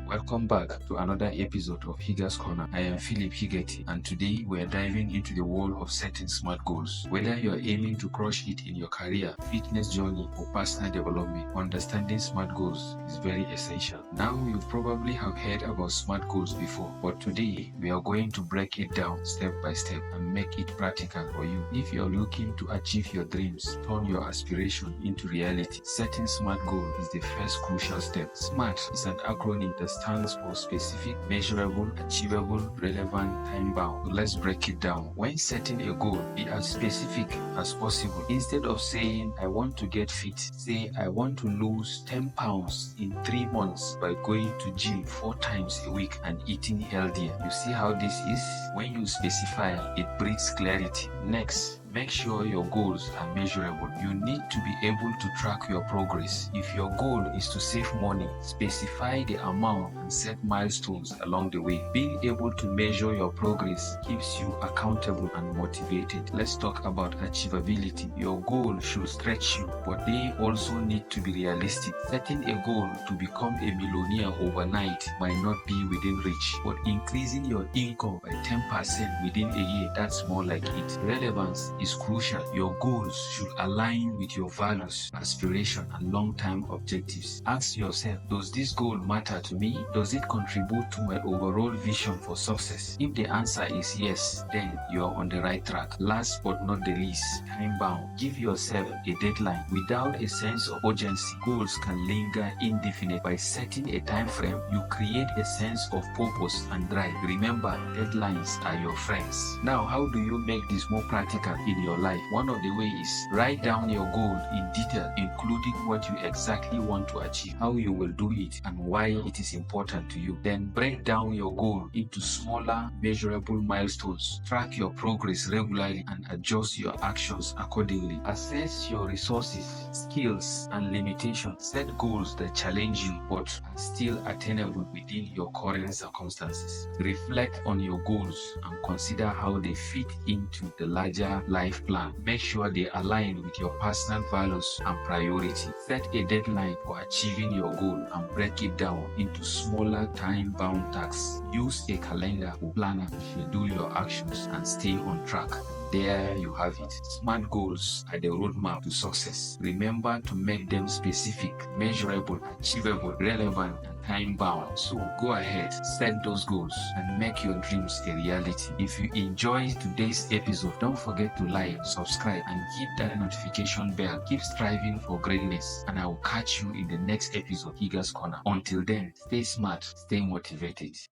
Welcome back to another episode of Higa's Corner. I am Philip Higeti, and today we are diving into the world of setting smart goals. Whether you are aiming to crush it in your career, fitness journey, or personal development, understanding smart goals is very essential. Now, you probably have heard about smart goals before, but today we are going to break it down step by step and make it practical for you. If you are looking to achieve your dreams, turn your aspiration into reality, setting smart goals is the first crucial step. SMART is an acronym that stands for specific, measurable, achievable, relevant, time-bound. So let's break it down. When setting a goal, be as specific as possible. Instead of saying, I want to get fit, say, I want to lose 10 pounds in 3 months by going to gym 4 times a week and eating healthier. You see how this is? When you specify, it brings clarity. Next, make sure your goals are measurable. You need to be able to track your progress. If your goal is to save money, specify the amount and set milestones along the way. Being able to measure your progress keeps you accountable and motivated. Let's talk about achievability. Your goal should stretch you, but they also need to be realistic. Setting a goal to become a millionaire overnight might not be within reach, but increasing your income by 10% within a year, that's more like it. Relevance is crucial. Your goals should align with your values, aspiration, and long-term objectives. Ask yourself, does this goal matter to me? Does it contribute to my overall vision for success? If the answer is yes, then you are on the right track. Last but not the least, time-bound. Give yourself a deadline. Without a sense of urgency, goals can linger indefinite. By setting a time frame, you create a sense of purpose and drive. Remember, deadlines are your friends. Now, how do you make this more practical in your life? One of the ways is write down your goal in detail, including what you exactly want to achieve, how you will do it, and why it is important to you. Then break down your goal into smaller, measurable milestones. Track your progress regularly and adjust your actions accordingly. Assess your resources, skills, and limitations. Set goals that challenge you but are still attainable within your current circumstances. Reflect on your goals and consider how they fit into the larger life plan. Make sure they align with your personal values and priorities. Set a deadline for achieving your goal and break it down into smaller time-bound tasks. Use a calendar or planner to schedule your actions and stay on track. There you have it. Smart goals are the roadmap to success. Remember to make them specific, measurable, achievable, relevant, and time-bound. So go ahead, set those goals and make your dreams a reality. If you enjoyed today's episode, don't forget to like, subscribe, and hit that notification bell. Keep striving for greatness, and I will catch you in the next episode, Higa's Corner. Until then, stay smart, stay motivated.